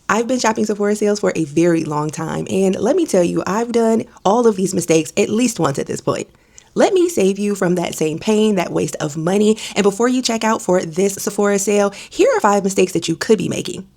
I've been shopping Sephora sales for a very long time, and let me tell you, I've done all of these mistakes at least once at this point. Let me save you from that same pain, that waste of money, and before you check out for this Sephora sale, here are 5 mistakes that you could be making.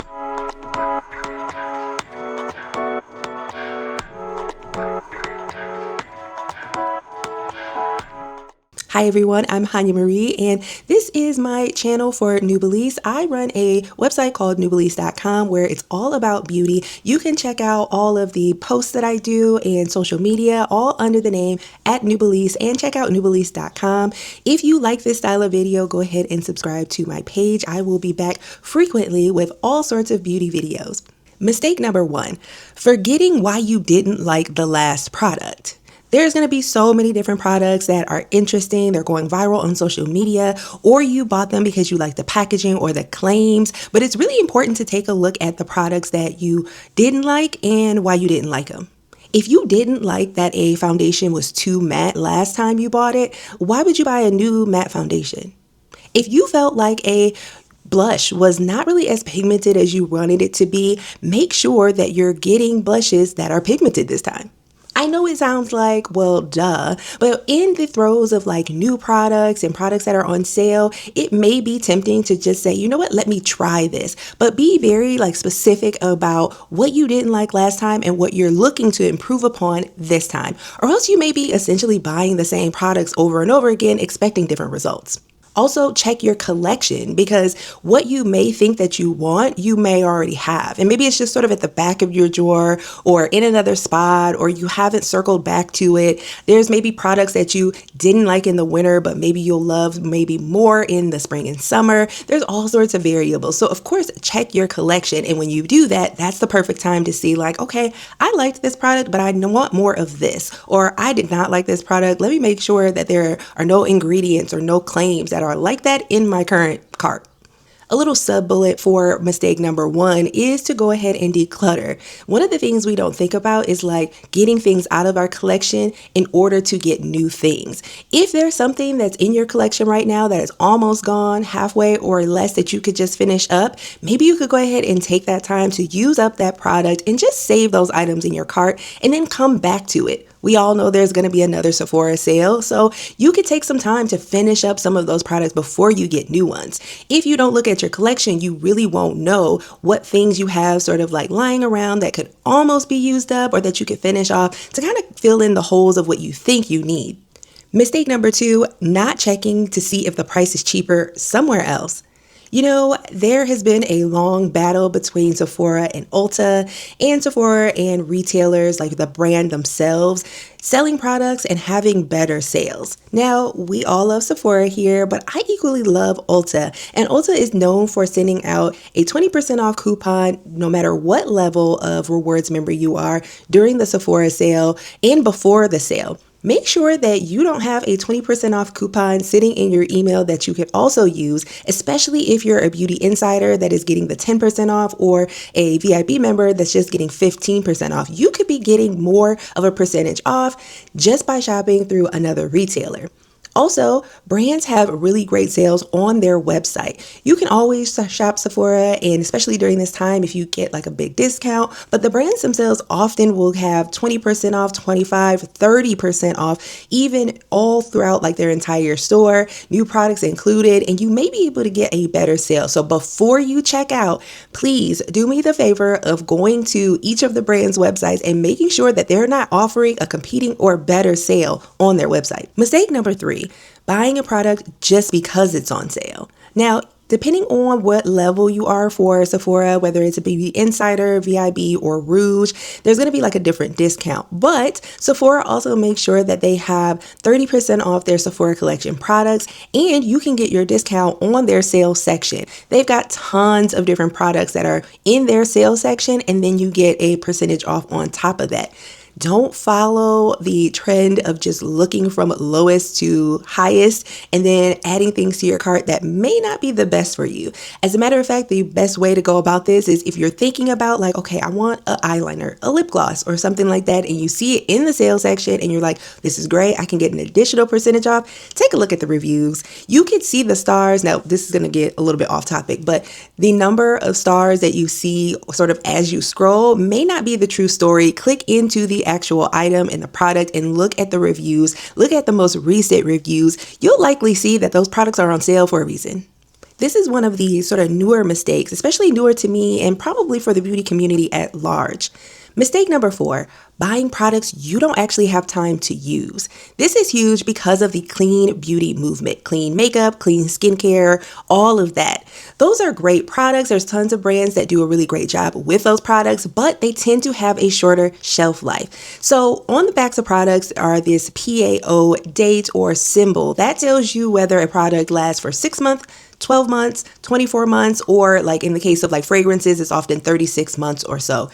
Hi everyone, I'm Hanya Marie, and this is my channel for Nubelease. I run a website called Nubelease.com where it's all about beauty. You can check out all of the posts that I do and social media all under the name at Nubelease, and check out Nubelease.com. If you like this style of video, go ahead and subscribe to my page. I will be back frequently with all sorts of beauty videos. Mistake number 1, forgetting why you didn't like the last product. There's going to be so many different products that are interesting. They're going viral on social media, or you bought them because you like the packaging or the claims. But it's really important to take a look at the products that you didn't like and why you didn't like them. If you didn't like that a foundation was too matte last time you bought it, why would you buy a new matte foundation? If you felt like a blush was not really as pigmented as you wanted it to be, make sure that you're getting blushes that are pigmented this time. I know it sounds like, well, duh, but in the throes of like new products and products that are on sale, it may be tempting to just say, you know what, let me try this. But be very like specific about what you didn't like last time and what you're looking to improve upon this time. Or else you may be essentially buying the same products over and over again, expecting different results. Also, check your collection, because what you may think that you want, you may already have. And maybe it's just sort of at the back of your drawer or in another spot, or you haven't circled back to it. There's maybe products that you didn't like in the winter, but maybe you'll love maybe more in the spring and summer. There's all sorts of variables. So of course, check your collection. And when you do that, that's the perfect time to see like, okay, I liked this product, but I want more of this. Or I did not like this product. Let me make sure that there are no ingredients or no claims that are like that in my current cart. A little sub bullet for mistake number 1 is to go ahead and declutter. One of the things we don't think about is like getting things out of our collection in order to get new things. If there's something that's in your collection right now that is almost gone, halfway or less, that you could just finish up, maybe you could go ahead and take that time to use up that product and just save those items in your cart and then come back to it. We all know there's going to be another Sephora sale, so you could take some time to finish up some of those products before you get new ones. If you don't look at your collection, you really won't know what things you have sort of like lying around that could almost be used up or that you could finish off to kind of fill in the holes of what you think you need. Mistake number 2, not checking to see if the price is cheaper somewhere else. You know, there has been a long battle between Sephora and Ulta, and Sephora and retailers like the brand themselves selling products and having better sales. Now, we all love Sephora here, but I equally love Ulta, and Ulta is known for sending out a 20% off coupon no matter what level of rewards member you are during the Sephora sale and before the sale. Make sure that you don't have a 20% off coupon sitting in your email that you could also use, especially if you're a beauty insider that is getting the 10% off or a VIP member that's just getting 15% off. You could be getting more of a percentage off just by shopping through another retailer. Also, brands have really great sales on their website. You can always shop Sephora, and especially during this time if you get like a big discount, but the brands themselves often will have 20% off, 25, 30% off, even all throughout like their entire store, new products included, and you may be able to get a better sale. So before you check out, please do me the favor of going to each of the brands' websites and making sure that they're not offering a competing or better sale on their website. Mistake number 3, buying a product just because it's on sale. Now, depending on what level you are for Sephora, whether it's a beauty insider, VIP, or Rouge, there's going to be like a different discount. But Sephora also makes sure that they have 30% off their Sephora collection products, and you can get your discount on their sales section. They've got tons of different products that are in their sales section, and then you get a percentage off on top of that. Don't follow the trend of just looking from lowest to highest and then adding things to your cart that may not be the best for you. As a matter of fact, the best way to go about this is if you're thinking about like, okay, I want an eyeliner, a lip gloss, or something like that, and you see it in the sales section and you're like, this is great, I can get an additional percentage off. Take a look at the reviews. You can see the stars. Now, this is going to get a little bit off topic, but the number of stars that you see sort of as you scroll may not be the true story. Click into the actual item and the product and look at the reviews. Look at the most recent reviews. You'll likely see that those products are on sale for a reason. This is one of the sort of newer mistakes, especially newer to me and probably for the beauty community at large. Mistake number 4, buying products you don't actually have time to use. This is huge because of the clean beauty movement, clean makeup, clean skincare, all of that. Those are great products. There's tons of brands that do a really great job with those products, but they tend to have a shorter shelf life. So on the backs of products are this PAO date or symbol that tells you whether a product lasts for 6 months, 12 months, 24 months, or like in the case of like fragrances, it's often 36 months or so.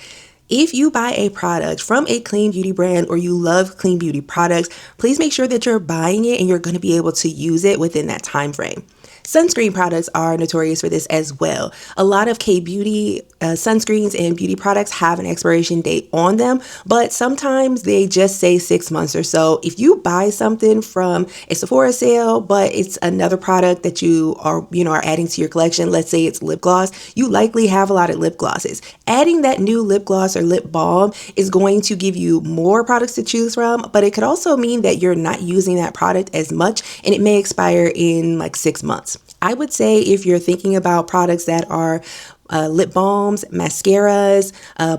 If you buy a product from a clean beauty brand or you love clean beauty products, please make sure that you're buying it and you're going to be able to use it within that time frame. Sunscreen products are notorious for this as well. A lot of K-beauty sunscreens and beauty products have an expiration date on them, but sometimes they just say 6 months or so. If you buy something from a Sephora sale, but it's another product that you are adding to your collection, let's say it's lip gloss, you likely have a lot of lip glosses. Adding that new lip gloss or lip balm is going to give you more products to choose from, but it could also mean that you're not using that product as much and it may expire in like 6 months. I would say if you're thinking about products that are lip balms, mascaras,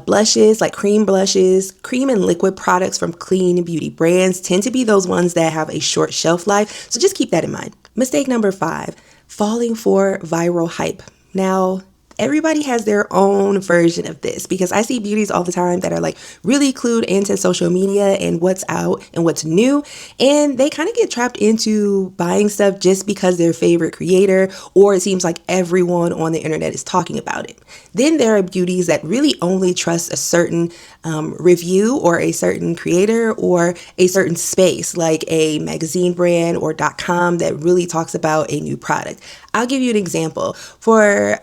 blushes, like cream blushes, cream and liquid products from clean beauty brands tend to be those ones that have a short shelf life. So just keep that in mind. Mistake number 5, falling for viral hype. Now, everybody has their own version of this because I see beauties all the time that are like really clued into social media and what's out and what's new. And they kind of get trapped into buying stuff just because their favorite creator or it seems like everyone on the internet is talking about it. Then there are beauties that really only trust a certain review or a certain creator or a certain space like a magazine brand or .com that really talks about a new product. I'll give you an example. For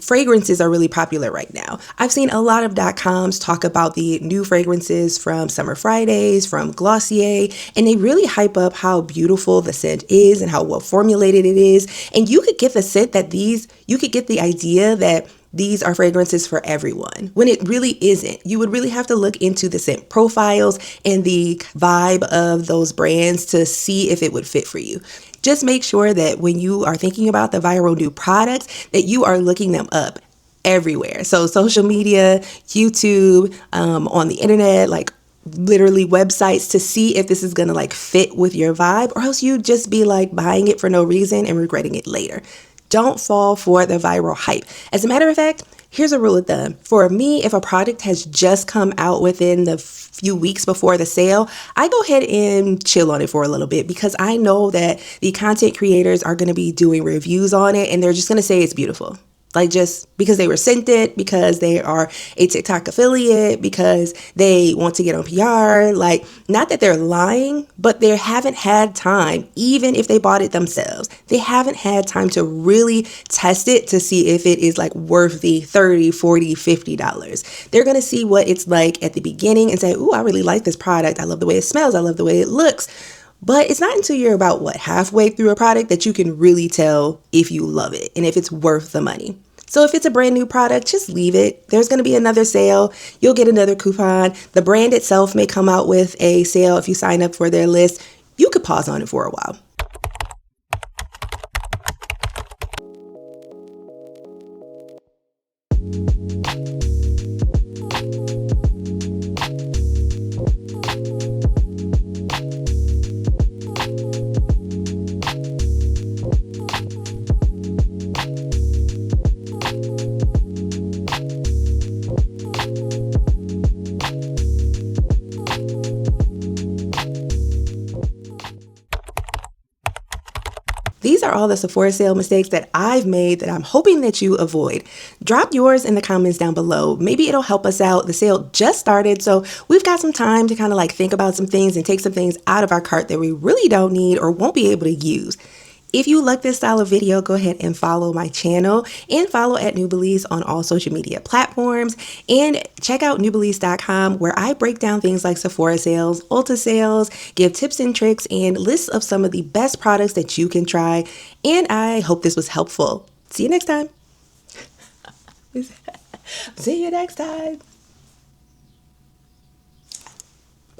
fragrances are really popular right now. I've seen a lot of .coms talk about the new fragrances from Summer Fridays, from Glossier, and they really hype up how beautiful the scent is and how well formulated it is. And you could get the scent that you could get the idea that these are fragrances for everyone, when it really isn't. You would really have to look into the scent profiles and the vibe of those brands to see if it would fit for you. Just make sure that when you are thinking about the viral new products, that you are looking them up everywhere. So social media, YouTube, on the internet, like literally websites to see if this is going to like fit with your vibe, or else you just be like buying it for no reason and regretting it later. Don't fall for the viral hype. As a matter of fact, here's a rule of thumb. For me, if a product has just come out within the few weeks before the sale, I go ahead and chill on it for a little bit because I know that the content creators are going to be doing reviews on it and they're just going to say it's beautiful. Like just because they were sent it, because they are a TikTok affiliate, because they want to get on PR. Like, not that they're lying, but they haven't had time, even if they bought it themselves, they haven't had time to really test it to see if it is like worth the $30, $40, $50. They're going to see what it's like at the beginning and say, ooh, I really like this product. I love the way it smells. I love the way it looks. But it's not until you're about halfway through a product that you can really tell if you love it and if it's worth the money. So if it's a brand new product, just leave it. There's going to be another sale. You'll get another coupon. The brand itself may come out with a sale if you sign up for their list. You could pause on it for a while. these are all the Sephora sale mistakes that I've made that I'm hoping that you avoid. Drop yours in the comments down below. Maybe it'll help us out. The sale just started, so we've got some time to kind of like think about some things and take some things out of our cart that we really don't need or won't be able to use. If you like this style of video, go ahead and follow my channel and follow at Nubelease on all social media platforms, and check out Nubelease.com, where I break down things like Sephora sales, Ulta sales, give tips and tricks and lists of some of the best products that you can try. And I hope this was helpful. See you next time. See you next time.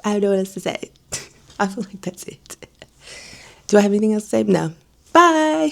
I don't know what else to say. I feel like that's it. Do I have anything else to say? No. Bye.